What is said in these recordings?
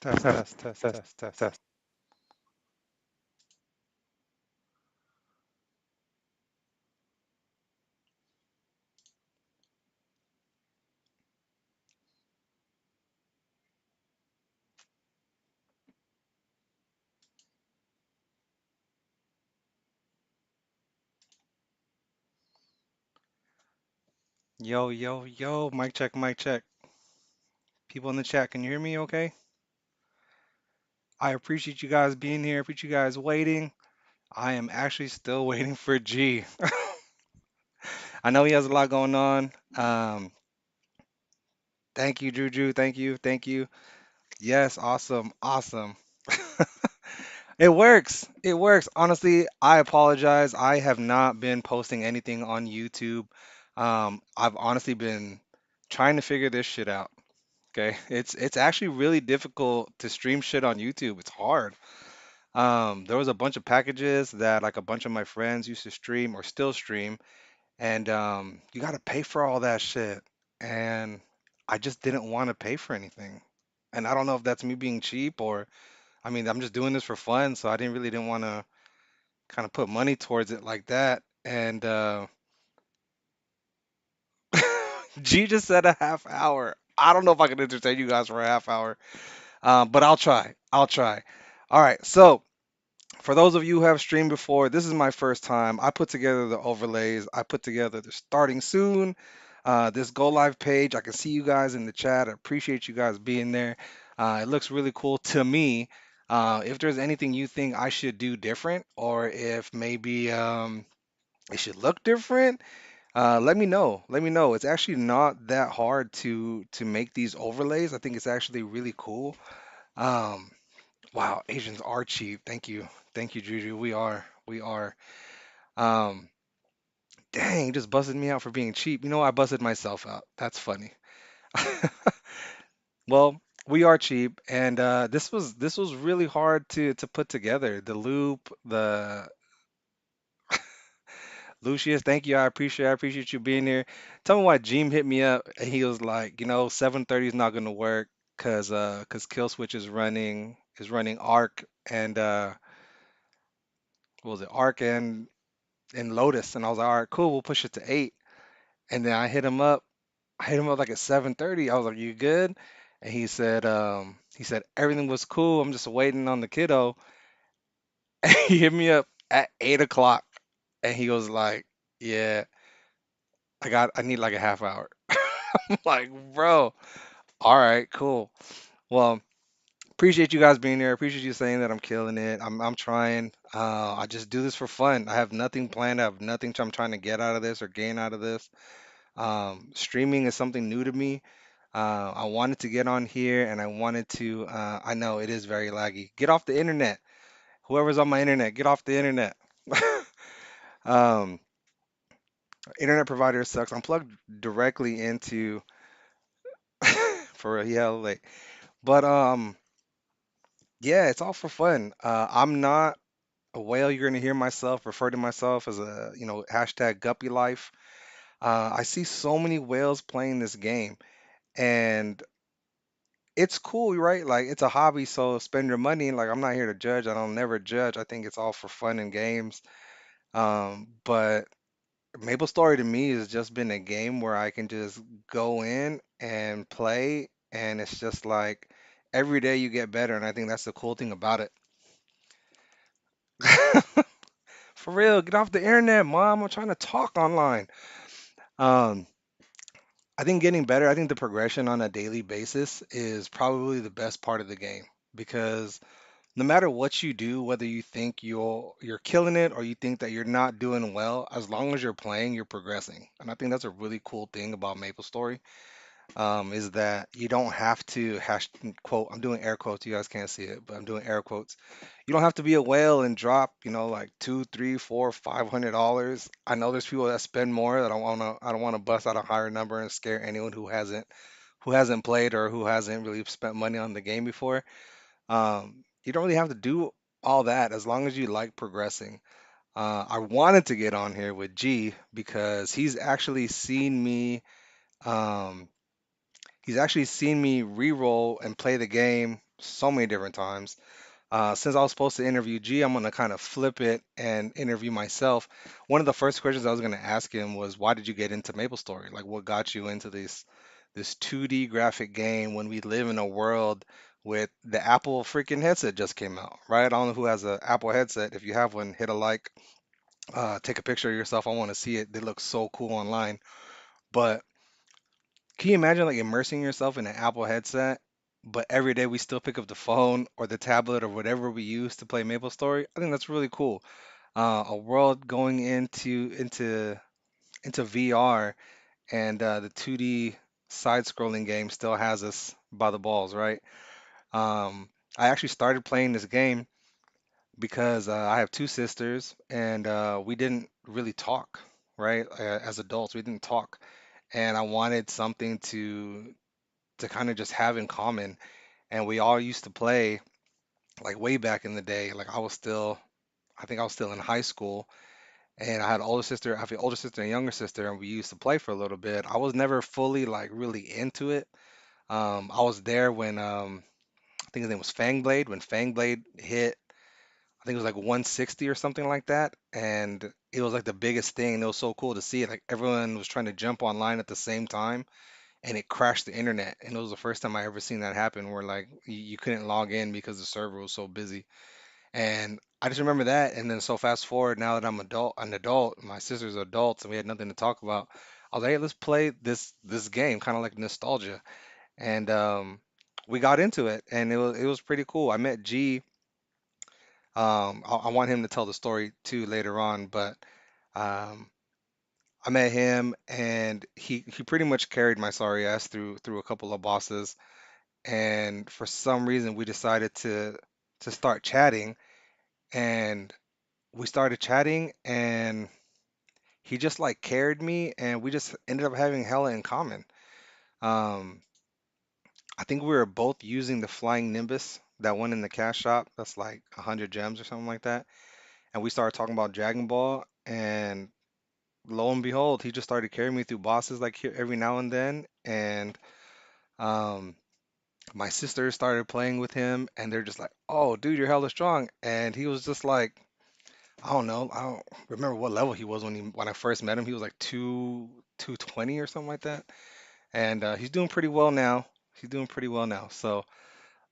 Test, test, test, test, test. Yo, yo, yo, mic check, mic check. People in the chat, can you hear me okay? I appreciate you guys being here. Appreciate you guys waiting. I am actually still waiting for G. I know he has a lot going on. Thank you, Juju. Thank you, thank you. Yes, awesome, awesome. It works. It works. Honestly, I apologize. I have not been posting anything on YouTube. I've honestly been trying to figure this shit out. Okay, it's actually really difficult to stream shit on YouTube. It's hard. There was a bunch of packages that like a bunch of my friends used to stream or still stream, and you got to pay for all that shit. And I just didn't want to pay for anything. And I don't know if that's me being cheap or I mean, I'm just doing this for fun, so I didn't want to kind of put money towards it like that. And G just said a half hour. I don't know if I can entertain you guys for a half hour. But I'll try. I'll try. All right. So, for those of you who have streamed before, this is my first time. I put together the overlays. I put together the starting soon. This go live page. I can see you guys in the chat. I appreciate you guys being there. It looks really cool to me. If there's anything you think I should do different, or if maybe it should look different, let me know. Let me know. It's actually not that hard to make these overlays. I think it's actually really cool. Um, Wow, Asians are cheap. Thank you. Thank you, Juju. We are. We are. Um, Dang, you just busted me out for being cheap. You know, I busted myself out. That's funny. Well, we are cheap, and this was really hard to put together. The loop, the Lucius, thank you. I appreciate you being here. Tell me why Geem hit me up and he was like, 7:30 is not gonna work because Kill Switch is running Arc and what was it? Arc and Lotus, and I was like, all right, cool, we'll push it to 8. And then I hit him up like at 7:30. I was like, you good? And he said everything was cool. I'm just waiting on the kiddo. And he hit me up at 8 o'clock, and he was like, yeah, I need like a half hour. I'm like, bro, all right, cool. Well, appreciate you guys being here. Appreciate you saying that I'm killing it. I'm trying. I just do this for fun. I have nothing planned. I have nothing I'm trying to get out of this or gain out of this. Streaming is something new to me. I wanted to get on here and I wanted to, I know it is very laggy. Get off the internet. Whoever's on my internet, get off the internet. um, Internet provider sucks. I'm plugged directly into, for real, yeah, like, but yeah, it's all for fun. I'm not a whale. You're gonna hear myself refer to myself as a, hashtag guppy life. I see so many whales playing this game. And it's cool, right? Like it's a hobby, so spend your money. Like I'm not here to judge. I don't never judge. I think it's all for fun and games. But MapleStory to me has just been a game where I can just go in and play, and it's just like every day you get better, and I think that's the cool thing about it. For real, get off the internet, mom. I'm trying to talk online. Um, I think getting better, I think the progression on a daily basis is probably the best part of the game because no matter what you do, whether you think you're killing it or you think that you're not doing well, as long as you're playing, you're progressing. And I think that's a really cool thing about MapleStory, is that you don't have to hash quote. I'm doing air quotes. You guys can't see it, but I'm doing air quotes. You don't have to be a whale and drop, like two, three, four, $500. I know there's people that spend more. That I don't wanna bust out a higher number and scare anyone who hasn't played or who hasn't really spent money on the game before. You don't really have to do all that as long as you like progressing. I wanted to get on here with G because um, he's actually seen me re-roll and play the game so many different times. Since I was supposed to interview G, I'm gonna kind of flip it and interview myself. One of the first questions I was gonna ask him was, "Why did you get into MapleStory? Like, what got you into this 2D graphic game when we live in a world with the Apple freaking headset just came out, right? I don't know who has an Apple headset. If you have one, hit a like, take a picture of yourself. I want to see it. They look so cool online. But can you imagine like immersing yourself in an Apple headset, but every day we still pick up the phone or the tablet or whatever we use to play MapleStory? I think that's really cool. A world going into VR and the 2D side-scrolling game still has us by the balls, right? Um, I actually started playing this game because I have two sisters and we didn't really talk, right? As adults, we didn't talk, and I wanted something to kind of just have in common. And we all used to play like way back in the day. Like I think I was still in high school, and I had an older sister. I have an older sister and younger sister, and we used to play for a little bit. I was never fully like really into it. I was there when I think his name was Fangblade. When Fangblade hit, I think it was like 160 or something like that, and it was like the biggest thing. It was so cool to see it. Like everyone was trying to jump online at the same time, and it crashed the internet. And it was the first time I ever seen that happen, where like you couldn't log in because the server was so busy. And I just remember that. And then so fast forward, now that an adult, my sister's adults, and we had nothing to talk about. I was like, hey, let's play this game, kind of like nostalgia. And we got into it, and it was pretty cool. I met G. I want him to tell the story too later on, but um, I met him, and he pretty much carried my sorry ass through a couple of bosses. And for some reason, we decided to start chatting, and we started chatting, and he just like carried me, and we just ended up having hella in common. Um, I think we were both using the Flying Nimbus, that one in the cash shop that's like 100 gems or something like that. And we started talking about Dragon Ball, and lo and behold, he just started carrying me through bosses like here every now and then. And um, my sister started playing with him, and they're just like, "Oh, dude, you're hella strong." And he was just like, I don't know, I don't remember what level he was when I first met him. He was like 220 or something like that. And he's doing pretty well now. He's doing pretty well now. So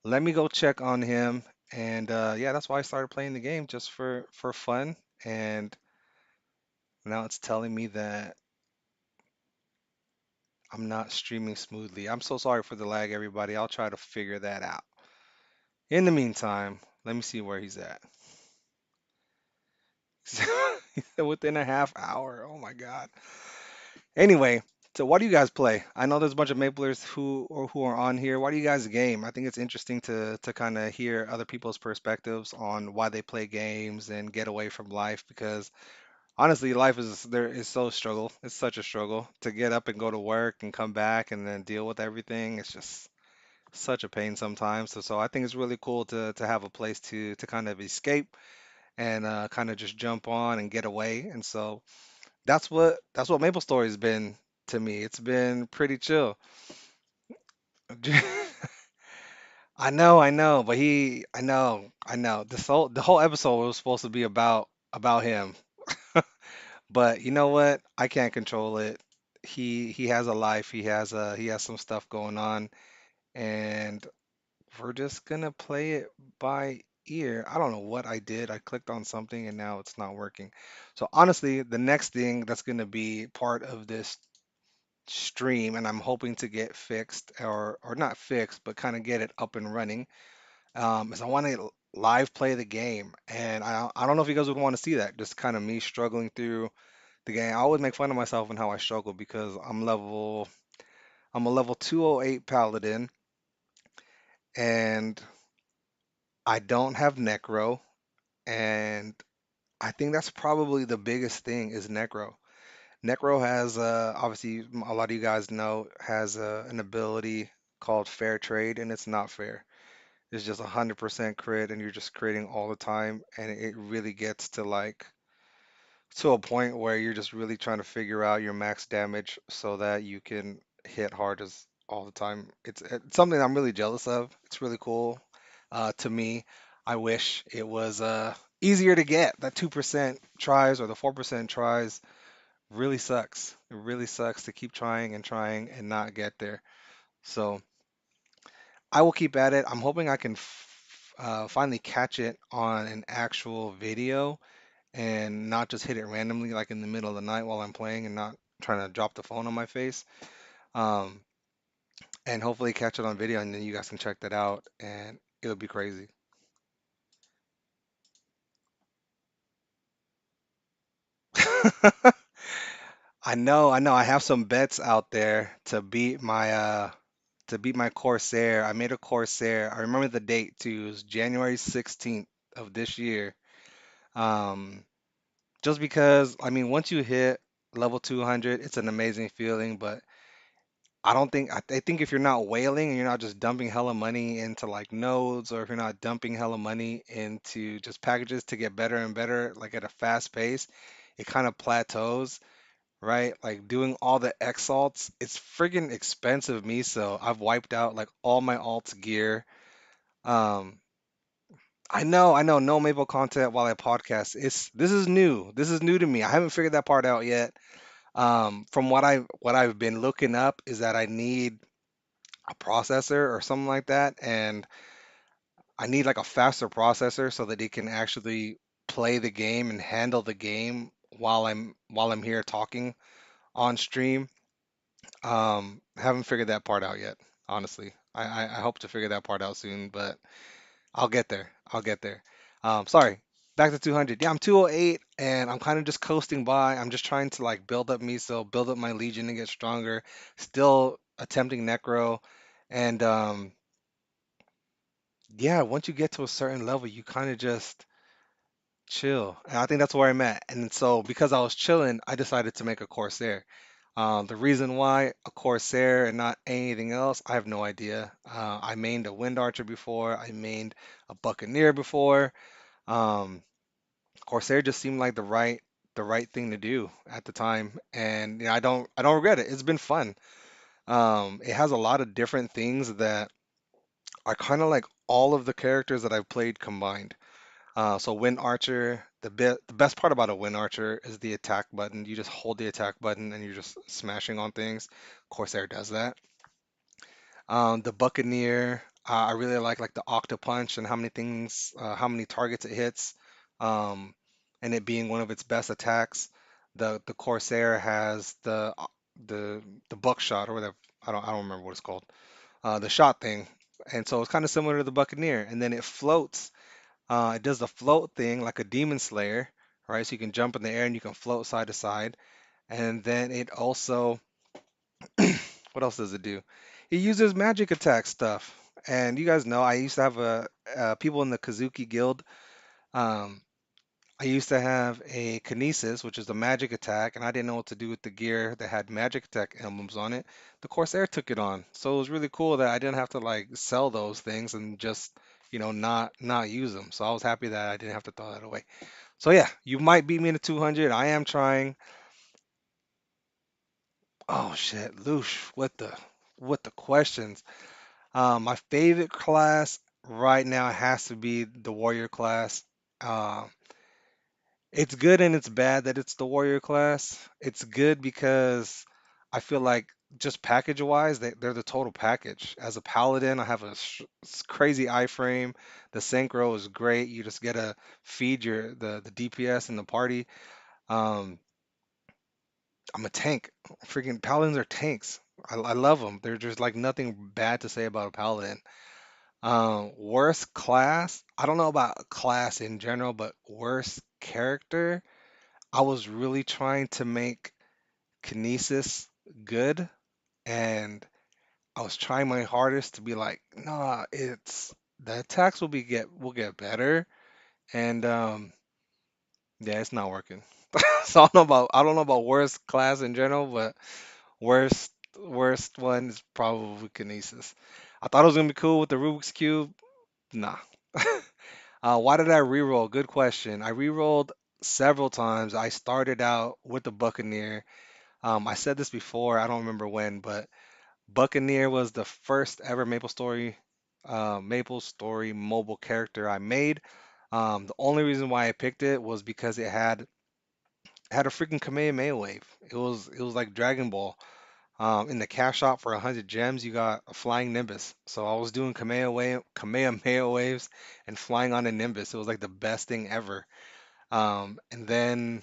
let me go check on him. And yeah, that's why I started playing the game just for fun. And now it's telling me that I'm not streaming smoothly. I'm so sorry for the lag, everybody. I'll try to figure that out. In the meantime, let me see where he's at. Within a half hour. Oh my God. Anyway, so what do you guys play? I know there's a bunch of Maplers who are on here. Why do you guys game? I think it's interesting to kind of hear other people's perspectives on why they play games and get away from life, because honestly, life is so struggle. It's such a struggle to get up and go to work and come back and then deal with everything. It's just such a pain sometimes. So I think it's really cool to have a place to kind of escape and kind of just jump on and get away. And so that's what MapleStory has been to me. It's been pretty chill. I know, but I know. The whole episode was supposed to be about him. But you know what? I can't control it. He has a life. He has some stuff going on, and we're just gonna play it by ear. I don't know what I did. I clicked on something and now it's not working. So honestly, the next thing that's gonna be part of this stream, and I'm hoping to get fixed, or not fixed, but kind of get it up and running, is I want to live play the game. And I don't know if you guys would want to see that, just kind of me struggling through the game. I always make fun of myself and how I struggle because I'm a level 208 paladin, and I don't have necro, and I think that's probably the biggest thing is necro. Necro has obviously a lot of you guys know has an ability called fair trade, and it's not fair. It's just 100% crit, and you're just critting all the time, and it really gets to like to a point where you're just really trying to figure out your max damage so that you can hit hard as all the time. It's something I'm really jealous of. It's really cool. To me, I wish it was easier to get. That 2% tries or the 4% tries really sucks. It really sucks to keep trying and not get there. So I will keep at it. I'm hoping I can finally catch it on an actual video and not just hit it randomly like in the middle of the night while I'm playing and not trying to drop the phone on my face. Um, and hopefully catch it on video and then you guys can check that out and it'll be crazy. I know. I have some bets out there to beat my Corsair. I made a Corsair. I remember the date too. It was January 16th of this year. Um, just because I mean, once you hit level 200, it's an amazing feeling, but I think if you're not whaling and you're not just dumping hella money into like nodes or if you're not dumping hella money into just packages to get better and better like at a fast pace, it kind of plateaus, right? Like doing all the X alts, it's friggin' expensive miso. I've wiped out like all my alts gear. Um, I know, no Maple content while I podcast. This is new. This is new to me. I haven't figured that part out yet. From what I've been looking up is that I need a processor or something like that, and I need like a faster processor so that it can actually play the game and handle the game while I'm here talking on stream. Haven't figured that part out yet, honestly. I hope to figure that part out soon, but I'll get there. I'll get there. Sorry. Back to 200. Yeah, I'm 208 and I'm kind of just coasting by. I'm just trying to like build up miso, build up my legion and get stronger. Still attempting necro and yeah, once you get to a certain level, you kind of just chill. And I think that's where I'm at. And so because I was chilling, I decided to make a Corsair. The reason why a Corsair and not anything else, I have no idea. I mained a Wind Archer before. I mained a Buccaneer before. Um, Corsair just seemed like the right thing to do at the time, and you know, I don't regret it. It's been fun. It has a lot of different things that are kind of like all of the characters that I've played combined. So Wind Archer, the best part about a Wind Archer is the attack button. You just hold the attack button and you're just smashing on things. Corsair does that. The Buccaneer, I really like the Octa Punch and how many targets it hits, um, and it being one of its best attacks. The Corsair has the the buckshot or whatever. I don't remember what it's called. The shot thing, and so it's kind of similar to the Buccaneer. And then it floats. It does the float thing like a Demon Slayer, right? So you can jump in the air and you can float side to side. And then it also what else does it do? It uses magic attack stuff. And you guys know I used to have people in the Kazuki Guild. Um, I used to have a Kinesis, which is a magic attack, and I didn't know what to do with the gear that had magic attack emblems on it. The Corsair took it on, so it was really cool that I didn't have to like sell those things and just not use them. So I was happy that I didn't have to throw that away. So yeah, you might beat me to 200. I am trying. Oh shit, Loosh, what the questions? My favorite class right now has to be the warrior class. Uh, it's good and it's bad that it's the warrior class. It's good because I feel like just package wise, they're the total package. As a paladin, I have a crazy iframe. The synchro is great. You just get to feed the DPS in the party. Um, I'm a tank. Freaking paladins are tanks. I love them. There's just like nothing bad to say about a paladin. Worst class. I don't know about class in general, but worst character. I was really trying to make Kinesis good, and I was trying my hardest to be like, nah, it's the attacks will get better, and yeah, it's not working. So I don't know about worst class in general, but worst one is probably Kinesis. I thought it was gonna be cool with the Rubik's Cube. Nah. Why did I reroll? Good question. I rerolled several times. I started out with the Buccaneer. I said this before, I don't remember when, but Buccaneer was the first ever MapleStory. MapleStory mobile character I made. The only reason why I picked it was because it had a freaking Kamehameha wave. It was like Dragon Ball. In the cash shop for 100 gems, you got a flying Nimbus. So I was doing Kamehameha waves and flying on a Nimbus. It was like the best thing ever. And then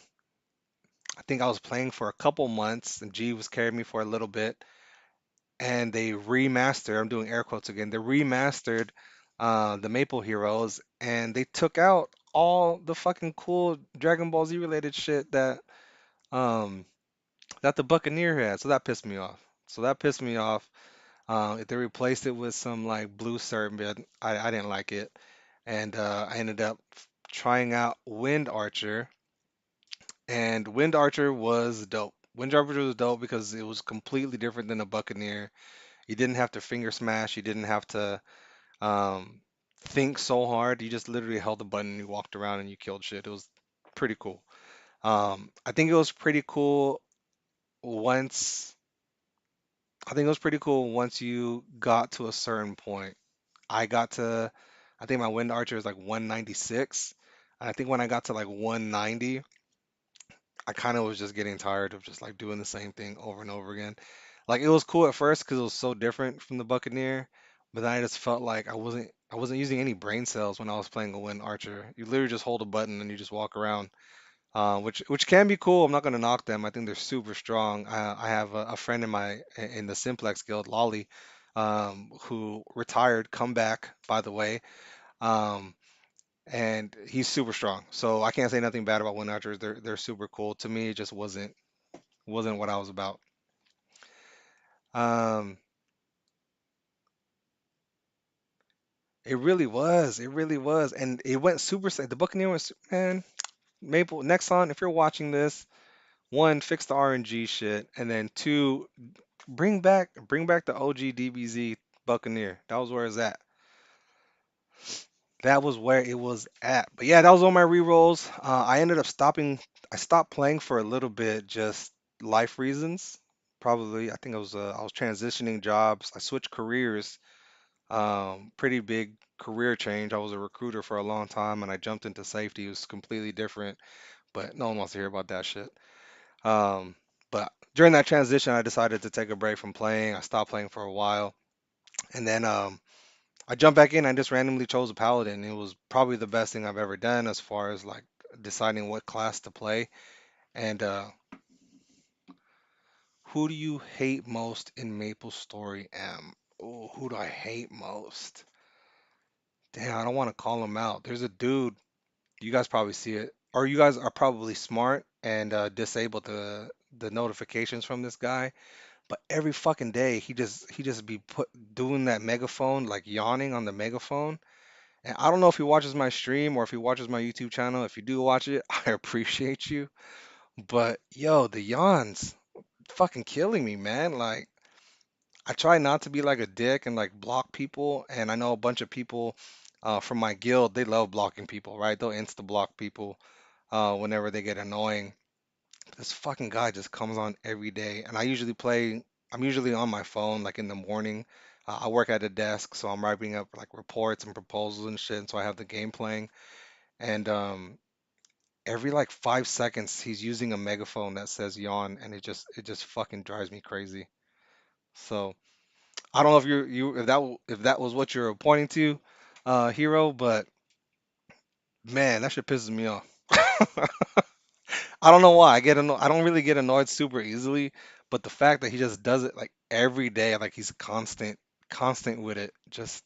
I think I was playing for a couple months, and G was carrying me for a little bit, and they remastered. I'm doing air quotes again. They remastered the Maple Heroes, and they took out all the fucking cool Dragon Ball Z related shit um, that the Buccaneer had. So that pissed me off. So that pissed me off. If they replaced it with some like blue Serbian, I didn't like it, and I ended up trying out Wind Archer, and Wind Archer was dope. Wind Archer was dope because it was completely different than a Buccaneer. You didn't have to finger smash. You didn't have to um, think so hard. You just literally held the button and you walked around and you killed shit. It was pretty cool. I think it was pretty cool once. I think it was pretty cool once you got to a certain point. I got to, I think my Wind Archer is like 196. And I think when I got to like 190, I kind of was just getting tired of just like doing the same thing over and over again. Like it was cool at first because it was so different from the Buccaneer, but then I just felt like I wasn't using any brain cells when I was playing a Wind Archer. You literally just hold a button and you just walk around, which can be cool. I'm not gonna knock them. I think they're super strong. I have a friend in the Simplex Guild, Lolly, who retired, come back by the way. Um, and he's super strong. So I can't say nothing bad about Wind Archers. They're super cool. To me, it just wasn't what I was about. Um, it really was. It really was. And it went super The Buccaneer was, man, Maple, Nexon, if you're watching this, one, fix the RNG shit, and then two, bring back the OG DBZ Buccaneer. That was where it's at. That was where it was at. But yeah, that was all my rerolls. I ended up stopping. I stopped playing for a little bit, just life reasons. Probably, I think I was transitioning jobs. I switched careers. Pretty big career change. I was a recruiter for a long time, and I jumped into safety. It was completely different, but no one wants to hear about that shit. Um, but during that transition, I decided to take a break from playing. I stopped playing for a while, and then I jumped back in. I just randomly chose a paladin. It was probably the best thing I've ever done as far as like deciding what class to play. And who do you hate most in MapleStory M? Oh, who do I hate most? Damn, I don't want to call him out. There's a dude. You guys probably see it, or you guys are probably smart and disable the notifications from this guy. But every fucking day, he just be doing that megaphone, like yawning on the megaphone. And I don't know if he watches my stream or if he watches my YouTube channel. If you do watch it, I appreciate you. But yo, the yawns fucking killing me, man. Like I try not to be like a dick and like block people. And I know a bunch of people from my guild, they love blocking people, right? They'll insta block people whenever they get annoying. This fucking guy just comes on every day, and I'm usually on my phone like in the morning. I work at a desk, so I'm writing up like reports and proposals and shit, and so I have the game playing. And every like 5 seconds, he's using a megaphone that says yawn, and it just fucking drives me crazy. So I don't know if if that was what you're pointing to, hero, but man, that shit pisses me off. I don't know why. I don't really get annoyed super easily, but the fact that he just does it like every day, like he's constant with it, just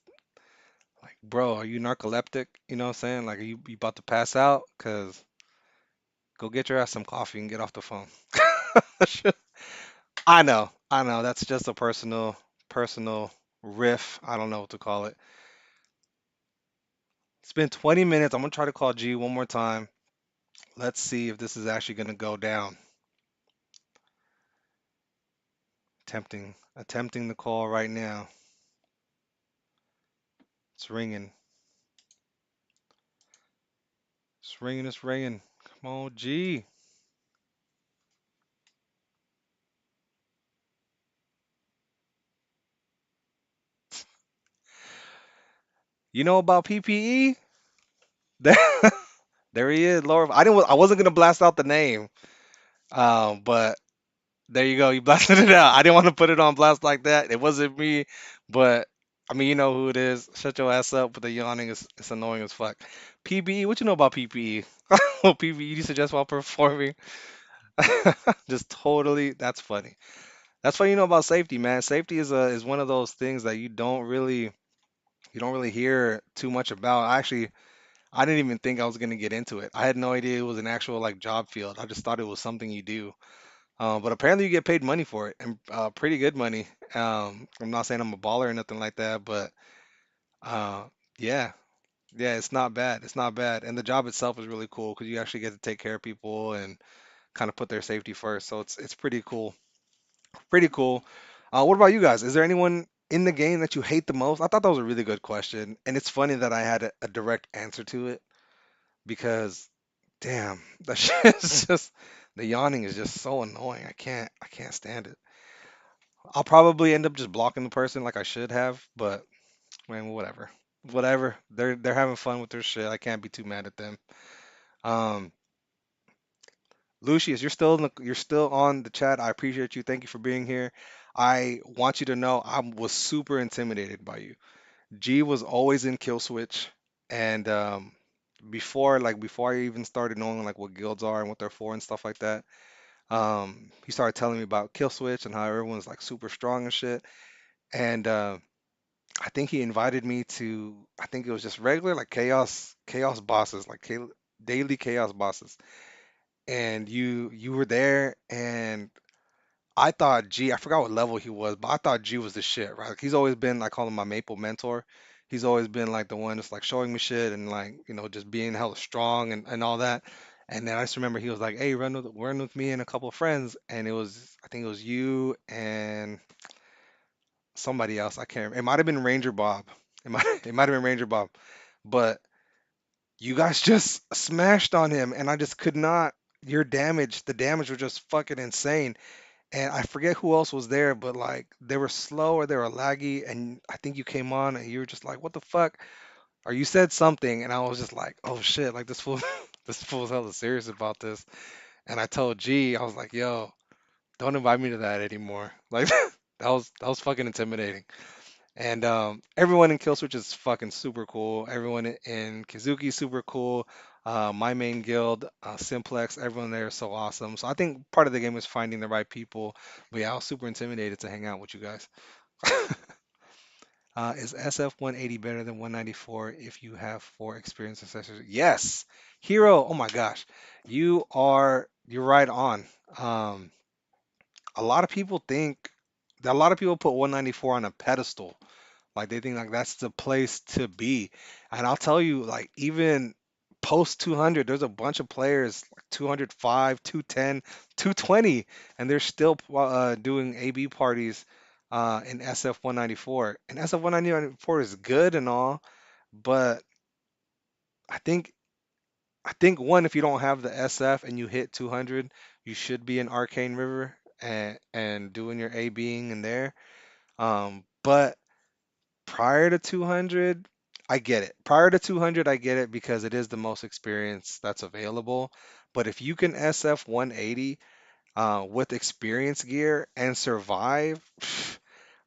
like, bro, are you narcoleptic? You know what I'm saying? Like, are you about to pass out? Cause go get your ass some coffee and get off the phone. I know. That's just a personal riff. I don't know what to call it. It's been 20 minutes. I'm gonna try to call G one more time. Let's see if this is actually gonna go down. Attempting the call right now. It's ringing. It's ringing. It's ringing. Come on, G. You know about PPE? There, there he is, Laura. I wasn't gonna blast out the name, but there you go. You blasted it out. I didn't want to put it on blast like that. It wasn't me, but I mean, you know who it is. Shut your ass up with the yawning. It's annoying as fuck. PPE, what you know about PPE? Oh, PPE, you suggest while performing? Just totally. That's funny. That's what you know about safety, man. Safety is one of those things that you don't really hear too much about. I didn't even think I was gonna get into it. I had no idea it was an actual like job field. I just thought it was something you do. But apparently you get paid money for it, and pretty good money. I'm not saying I'm a baller or nothing like that, but uh, yeah, yeah, it's not bad. It's not bad, and the job itself is really cool because you actually get to take care of people and kind of put their safety first. So it's pretty cool. Pretty cool. What about you guys? Is there anyone in the game that you hate the most? I thought that was a really good question, and it's funny that I had a direct answer to it because, damn, that shit is just the yawning is just so annoying. I can't stand it. I'll probably end up just blocking the person like I should have, but man, whatever. Whatever. They're having fun with their shit. I can't be too mad at them. Um, Lucius, you're still on the chat. I appreciate you. Thank you for being here. I want you to know I was super intimidated by you. G was always in Kill Switch, and before I even started knowing like what guilds are and what they're for and stuff like that, he started telling me about Kill Switch and how everyone's like super strong and shit. And I think he invited me to, I think it was just regular like chaos bosses, like daily chaos bosses. And you were there, and I thought G, I forgot what level he was, but I thought G was the shit, right? Like he's always been, I call him my Maple mentor. He's always been like the one that's like showing me shit and like, just being hella strong and all that. And then I just remember he was like, "Hey, run with me and a couple of friends." And I think it was you and somebody else. I can't remember. It might have been Ranger Bob. It might have been Ranger Bob. But you guys just smashed on him, and I just could not. The damage was just fucking insane. And I forget who else was there, but like they were slow or they were laggy, and I think you came on and you were just like, "What the fuck?" Or you said something, and I was just like, "Oh shit!" Like this fool, this fool's hella serious about this. And I told G, I was like, "Yo, don't invite me to that anymore." Like that was fucking intimidating. And everyone in Killswitch is fucking super cool. Everyone in Kizuki is super cool. My main guild, Simplex, everyone there is so awesome. So I think part of the game is finding the right people. But yeah, I was super intimidated to hang out with you guys. Is SF 180 better than 194 if you have four experienced accessories? Yes. Hero, oh my gosh. You're right on. Um, a lot of people think that a lot of people put 194 on a pedestal. Like they think like that's the place to be. And I'll tell you, like even post 200, there's a bunch of players like 205, 210, 220, and they're still doing AB parties in SF 194. And SF 194 is good and all, but I think I think one, if you don't have the SF and you hit 200, you should be in Arcane River and doing your ABing in there. But prior to 200, I get it. Prior to 200, I get it because it is the most experience that's available. But if you can SF 180 with experience gear and survive,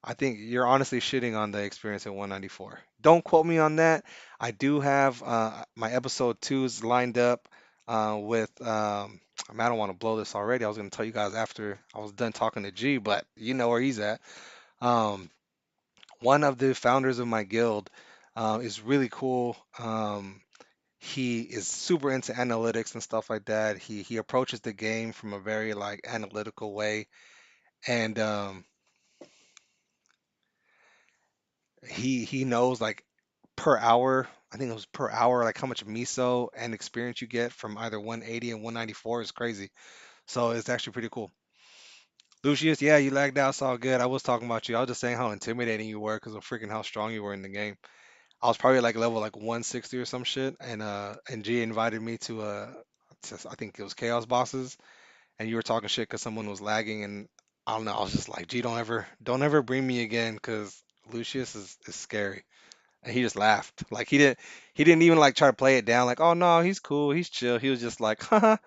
I think you're honestly shitting on the experience at 194. Don't quote me on that. I do have my episode twos lined up with. I mean, I don't want to blow this already. I was going to tell you guys after I was done talking to G, but you know where he's at. Um, one of the founders of my guild is really cool. He is super into analytics and stuff like that. He approaches the game from a very like analytical way, and he knows like per hour. I think it was per hour, like how much miso and experience you get from either 180 and 194 is crazy. So it's actually pretty cool. Lucius, yeah, you lagged out. It's all good. I was talking about you. I was just saying how intimidating you were because of freaking how strong you were in the game. I was probably like level like 160 or some shit, and G invited me to I think it was Chaos Bosses, and you were talking shit because someone was lagging, and I don't know. I was just like, G, don't ever bring me again because Lucius is scary. and he just laughed. Like he didn't even like try to play it down. Like, oh no, he's cool, he's chill. He was just like, haha.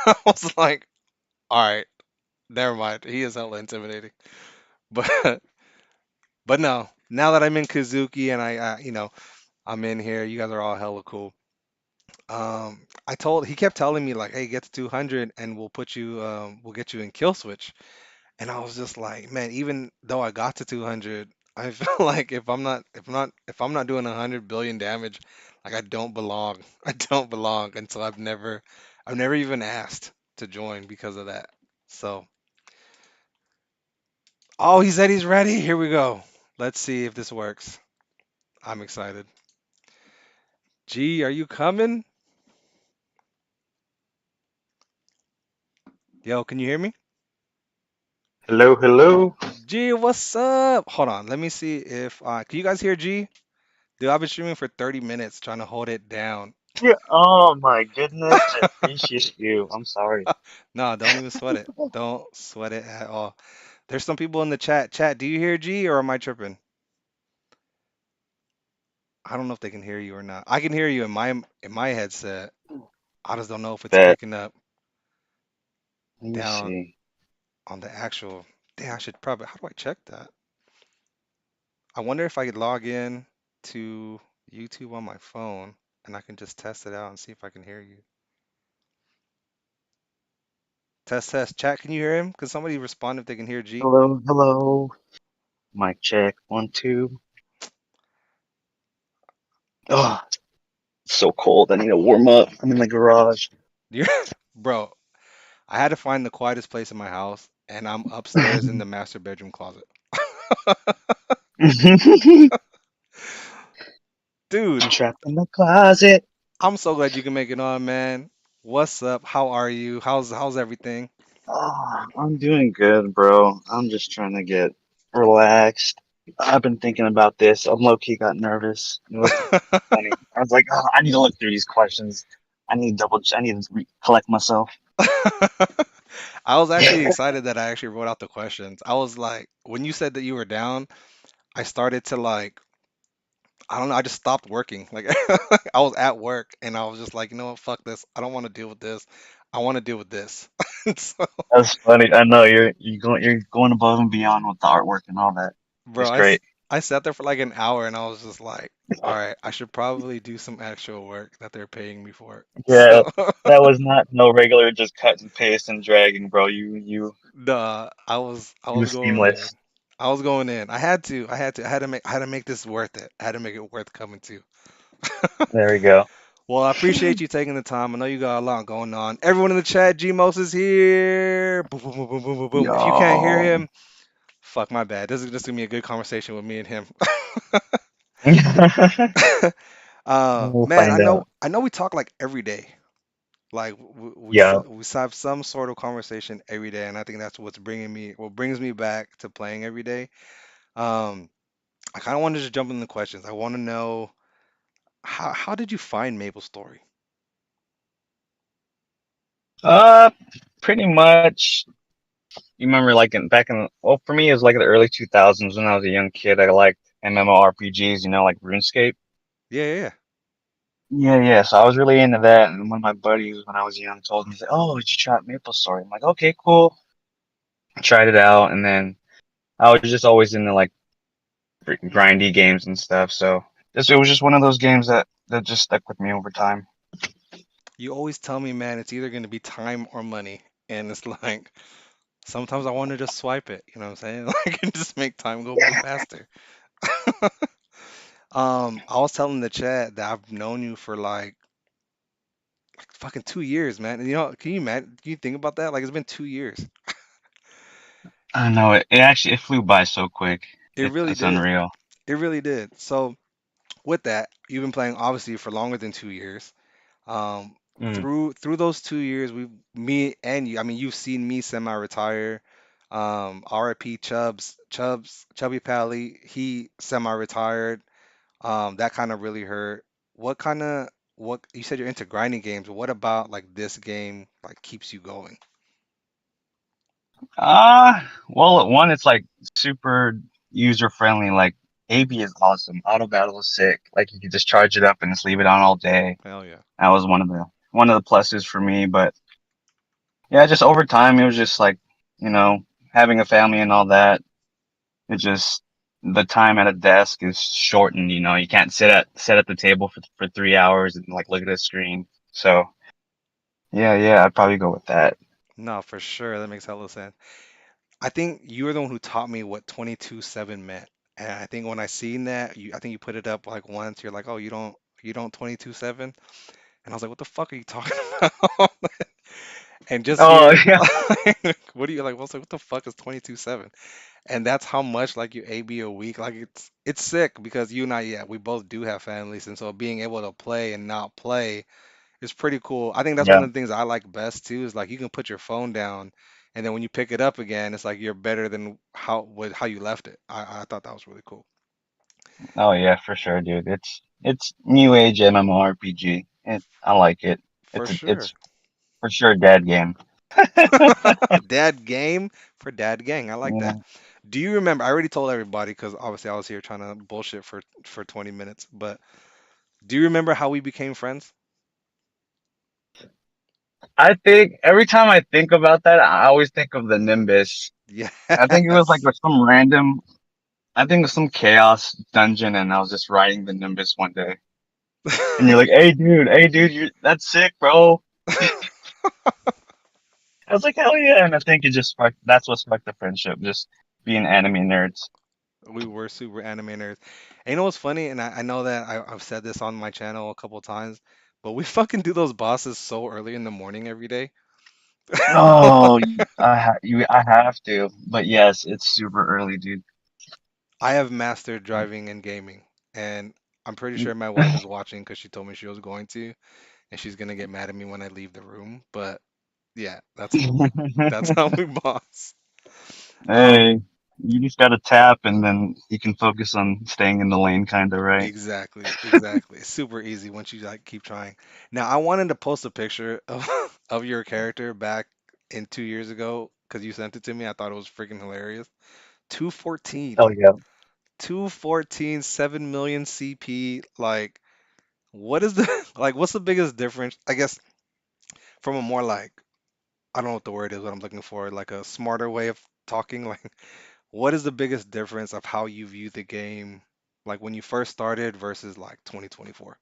I was like, all right, never mind. He is hella intimidating. But but no, now that I'm in Kazuki and I'm in here, you guys are all hella cool. He kept telling me like, hey, get to 200 and we'll get you in kill switch. And I was just like, man, even though I got to 200, I feel like if I'm not doing 100 billion damage, like I don't belong. I don't belong until I've never even asked to join because of that. So, oh, he said he's ready. Here we go. Let's see if this works. I'm excited. G, are you coming? Yo, can you hear me? Hello, hello. G, what's up? Hold on. Let me see if can you guys hear G? Dude, I've been streaming for 30 minutes trying to hold it down. Yeah, oh my goodness, I appreciate you. I'm sorry. No, don't even sweat it. Don't sweat it at all. There's some people in the chat. Chat, do you hear G or am I tripping? I don't know if they can hear you or not. I can hear you in my headset. I just don't know if it's Bet. picking up Let me down see. on the actual. Damn, I should probably. How do I check that? I wonder if I could log in to YouTube on my phone and I can just test it out and see if I can hear you. Test, test. Chat, can you hear him? Can somebody respond if they can hear G? Hello, hello. Mic check. One, two. Oh, it's so cold. I need to warm up. I'm in the garage. You, bro, I had to find the quietest place in my house, and I'm upstairs in the master bedroom closet. Dude, I'm trapped in the closet. I'm so glad you can make it on, man. What's up? How are you? How's everything? Oh, I'm doing good, bro. I'm just trying to get relaxed. I've been thinking about this. I'm low key got nervous. It was funny. I was like, oh, I need to look through these questions. I need to collect myself. I was actually excited that I actually wrote out the questions. I was like, when you said that you were down, I started to like, I don't know, I just stopped working. Like I was at work and I was just like, you know what, fuck this. I don't want to deal with this. I want to deal with this. So, That's funny. I know you're going above and beyond with the artwork and all that. bro, It's great. I sat there for like an hour and I was just like, all right, I should probably do some actual work that they're paying me for. Yeah, So, that was not no regular just cut and paste and dragging, bro. nah, I You was was going in. seamless. I was going in. I had to make this worth it. I had to make it worth coming to. There we go. Well, I appreciate you taking the time. I know you got a lot going on. Everyone in the chat, GEEMOZ is here. Boom, boom, boom, boom, boom, boom, boom. If you can't hear Yo. him, fuck my bad. This is just gonna be a good conversation with me and him. We'll Man, I find know out. I know we talk like every day. Like Yeah. we have some sort of conversation every day, and I think that's what brings me back to playing every day. Um, I kind of wanted to jump into the questions. I want to know how did you find MapleStory? Uh, Pretty much. You remember like back in well for me it was like the early 2000s when I was a young kid. I liked MMORPGs, like RuneScape. Yeah, yeah, yeah. Yeah, yeah. So I was really into that, and one of my buddies when I was young told me, he's like, "Oh, did you try out MapleStory?" I'm like, "Okay, cool." I tried it out, and then I was just always into like grindy games and stuff. So it was just one of those games that just stuck with me over time. You always tell me, man, it's either going to be time or money, and it's like sometimes I want to just swipe it. You know what I'm saying? Like and just make time go Yeah. faster. I was telling the chat that I've known you for like fucking 2 years, man. And can you imagine? Can you think about that? Like it's been 2 years. I know it actually it flew by so quick. It really It's did. unreal. It really did. So with that, you've been playing obviously for longer than 2 years. Um, Mm. through those 2 years, me and you. I mean, you've seen me semi-retire. RIP Chubby Pally, he semi-retired. That kind of really hurt. What you said you're into grinding games. What about like this game like keeps you going? Well, one, it's like super user friendly. Like AB is awesome. Auto battle is sick. Like you could just charge it up and just leave it on all day. Hell yeah. That was one of the pluses for me. But yeah, just over time, it was just like, you know, having a family and all that. It just the time at a desk is shortened. You can't sit at the table for 3 hours and like look at a screen. So yeah, I'd probably go with that. No, for sure. That makes hella sense. I think you were the one who taught me what 22/7 meant. And I think when I seen that, I think you put it up like once. You're like, oh, you don't 22/7? And I was like, what the fuck are you talking about? And just Oh hearing, yeah, what do you like? What the fuck is 22/7? And that's how much like you AB a week. Like it's sick because you and I, yeah, we both do have families, and so being able to play and not play is pretty cool. I think that's one yeah. of the things I like best too, is like you can put your phone down, and then when you pick it up again, it's like you're better than how you left it. I thought that was really cool. Oh yeah, for sure, dude. It's new age MMORPG. I like it. For It's sure. for sure dad game. Dad game for dad gang. I like that. Yeah. Do you remember? I already told everybody because obviously I was here trying to bullshit for 20 minutes. But do you remember how we became friends? I think every time I think about that, I always think of the Nimbus. I think it was like Yes. with some random, I think it was some chaos dungeon, and I was just riding the Nimbus one day, and you're like, hey dude, that's sick, bro." I was like, "Hell yeah!" And I think it just sparked. That's what sparked the friendship, just being anime nerds. We were super animators. And you know what's funny? And I know that I've said this on my channel a couple times, but we fucking do those bosses so early in the morning every day. Oh, I have to, but yes, it's super early, dude. I have mastered driving and gaming, and I'm pretty sure my wife is watching because she told me she was going to, and she's gonna get mad at me when I leave the room. But yeah, that's how we boss. Um, Hey, you just gotta tap, and then you can focus on staying in the lane, kind of, right? exactly, exactly. It's super easy once you like keep trying. Now, I wanted to post a picture of of your character back in 2 years ago because you sent it to me. I thought it was freaking hilarious. 214, Oh yeah. 214, 7 million CP. Like, what is the like? What's the biggest difference? I guess from a more like I don't know what the word is. What I'm looking for, like a smarter way of talking. Like, what is the biggest difference of how you view the game, like when you first started versus like 2024?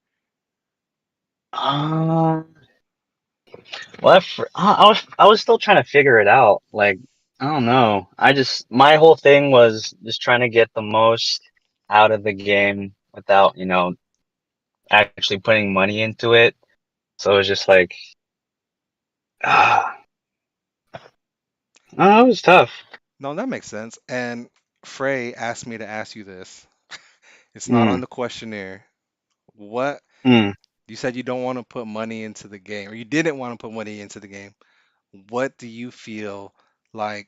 Um, well, I was still trying to figure it out. Like, I don't know. My whole thing was just trying to get the most out of the game without, actually putting money into it. So it was just like, ah, it was tough. No, that makes sense. And Frey asked me to ask you this. It's not on Mm, the questionnaire. What mm. you said you don't want to put money into the game, or you didn't want to put money into the game. What do you feel like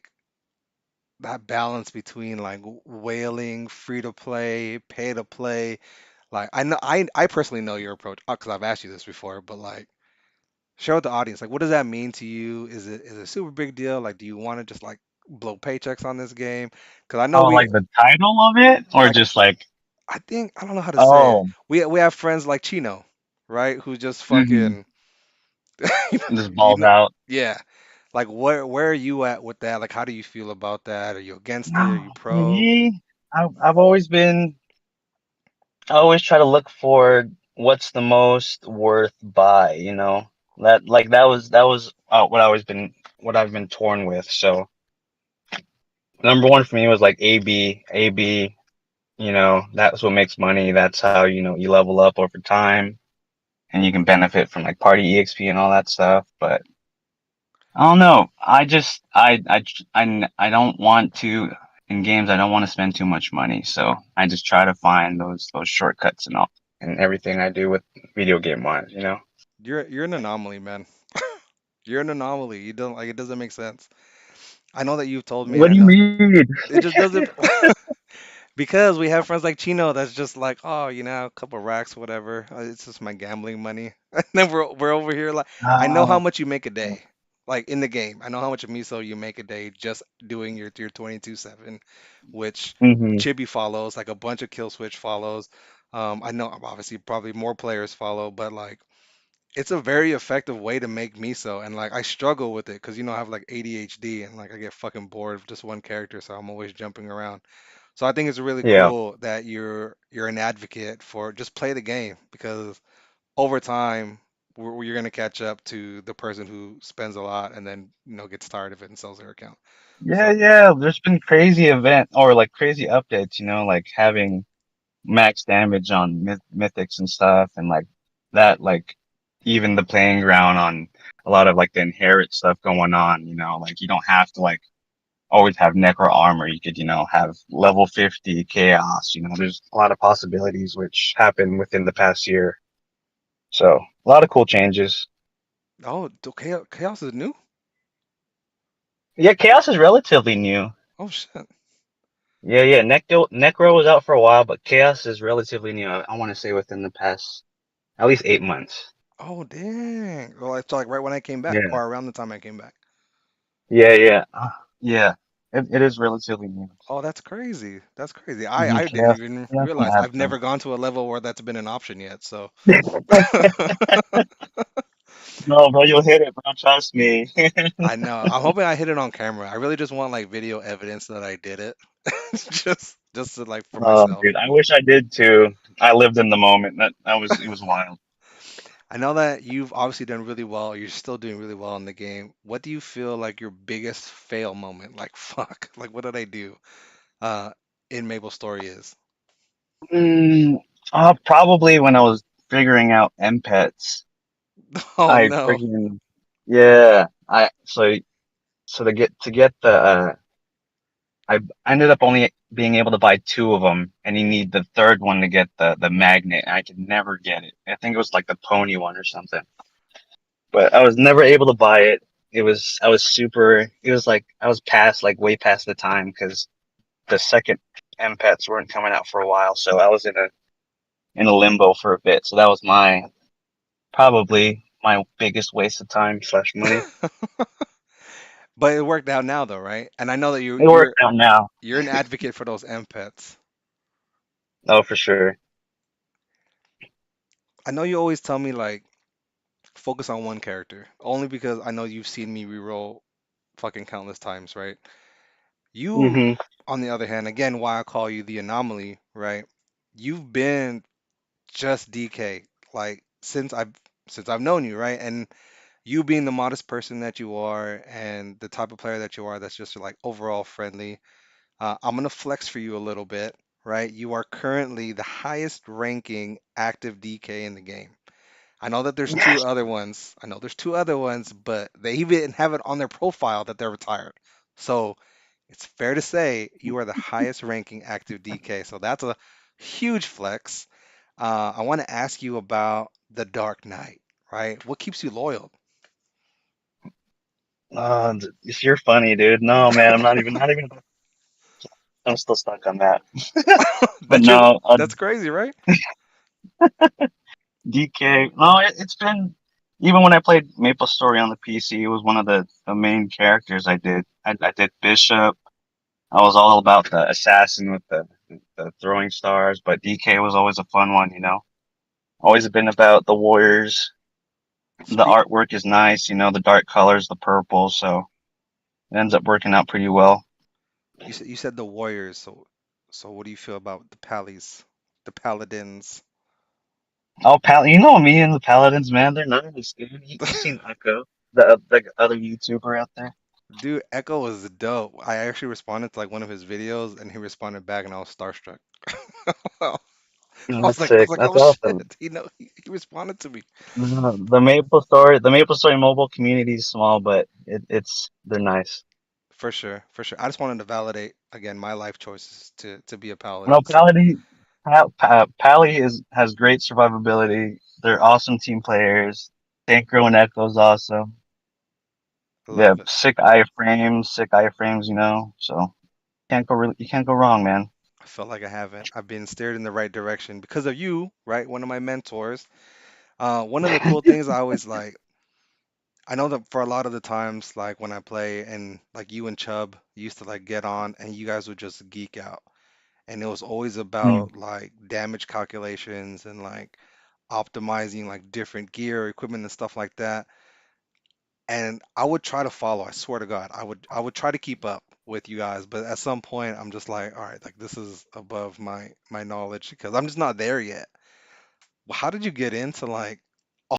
that balance between like whaling, free to play, pay to play? Like I know I personally know your approach because I've asked you this before, but like share with the audience, like what does that mean to you? Is it a super big deal? Like do you want to just like blow paychecks on this game? Because I know Oh, we like the title of it, or like just like, I think I don't know how to say it. oh, We have friends like Chino, right? Who just hmm, fucking just you balls know, out. yeah. Like where are you at with that? Like how do you feel about that? Are you against it? Are you No, pro? me, I've always been. I always try to look for what's the most worth buy, that was what I've been torn with. So number one for me was like AB. That's what makes money. That's how you level up over time, and you can benefit from like party EXP and all that stuff. But I don't know. I don't want to in games. I don't want to spend too much money, so I just try to find those shortcuts and all and everything I do with video game wise. You're an anomaly, man. You're an anomaly. You don't like it doesn't make sense. I know that you've told me, and What I do you know mean? it just doesn't because we have friends like Chino that's just like, oh, a couple racks, whatever. It's just my gambling money. And then we're over here like, I know how Uh, much you make a day. Like in the game. I know how much miso you make a day just doing your 22/7, which Hmm. Chibi follows, like a bunch of Kill Switch follows. I know obviously probably more players follow, but like it's a very effective way to make miso. And like I struggle with it because I have like ADHD and like I get fucking bored of just one character, so I'm always jumping around. So I think it's really Yeah. cool that you're an advocate for just play the game because over time you're gonna catch up to the person who spends a lot and then gets tired of it and sells their account. Yeah, So yeah. There's been crazy event or like crazy updates, like having max damage on mythics and stuff, and like that, like even the playing ground on a lot of like the inherit stuff going on. Like you don't have to like always have necro armor. You could, have level 50 chaos. There's a lot of possibilities which happened within the past year. So a lot of cool changes. oh, chaos is new. Yeah, chaos is relatively new. Oh shit. Yeah, yeah. Necro was out for a while, but chaos is relatively new. I want to say within the past at least 8 months. Oh dang. Well, it's like right when I came back Yeah, or around the time I came back. yeah, yeah, yeah. It is relatively new. Oh, that's crazy. That's crazy. Mhm. I didn't Chaos, even chaos can realize. add I've never some. gone to a level where that's been an option yet. So No, bro, you'll hit it, bro. Trust me. I know. I'm hoping I hit it on camera. I really just want like video evidence that I did it. Just to like for Oh, myself. dude, I wish I did too. I lived in the moment. That was it was wild. I know that you've obviously done really well. You're still doing really well in the game. What do you feel like your biggest fail moment? Like fuck. Like what did I do? Uh in MapleStory is. Mm, probably when I was figuring out M pets. Oh I no. freaking yeah. So to get the I ended up only being able to buy two of them, and you need the third one to get the magnet. And I could never get it. I think it was like the pony one or something, but I was never able to buy it. I was super. It was like I was past like way past the time because the second M pets weren't coming out for a while, so I was in a limbo for a bit. So that was probably my biggest waste of time slash money. But it worked out now though, right? And I know that you It worked out now. you're an advocate for those M-Pets. Oh, for sure. I know you always tell me like focus on one character, only because I know you've seen me reroll fucking countless times, right? You, Hmm. on the other hand, again, why I call you the anomaly, right? You've been just DK like since I've known you, right? And you being the modest person that you are and the type of player that you are, that's just like overall friendly. I'm gonna flex for you a little bit, right? You are currently the highest ranking active DK in the game. I know that there's two other ones. I know there's two other ones, but they even have it on their profile that they're retired. So it's fair to say you are the highest ranking active DK. So that's a huge flex. I want to ask you about the Dark Knight, right? What keeps you loyal? If you're funny, dude. No, man, I'm not even. I'm still stuck on that. But That you no, that's crazy, right? DK. No, it's been even when I played MapleStory on the PC, it was one of the main characters I did. I did Bishop. I was all about the assassin with the throwing stars, but DK was always a fun one. Always been about the warriors. The Speak. artwork is nice, the dark colors, the purple, so it ends up working out pretty well. You said the Warriors. So what do you feel about the Pallies, the Paladins? Oh, me and the Paladins, man, they're nice, dude. You seen Echo, the other YouTuber out there? Dude, Echo was dope. I actually responded to like one of his videos, and he responded back, and I was starstruck. I Oh, was that's like, I was sick. like, That's oh shit, awesome. he responded to me The MapleStory mobile community is small, but they're nice. for sure, for sure. I just wanted to validate again my life choices to be a No, paladin. So Pally has great survivability. They're awesome team players. Synchro and Echo's awesome. I They have love it. sick iframes, so you can't go wrong, man. I felt like I haven't. I've been steered in the right direction because of you, right? One of my mentors. One of the cool things I always like. I know that for a lot of the times, like when I play and like you and Chubb used to like get on and you guys would just geek out. And it was always Mm, about like damage calculations and like optimizing like different gear, equipment and stuff like that. And I would try to follow, I swear to God, I would try to keep up with you guys, but at some point I'm just like, all right, like this is above my knowledge because I'm just not there yet. Well, how did you get into like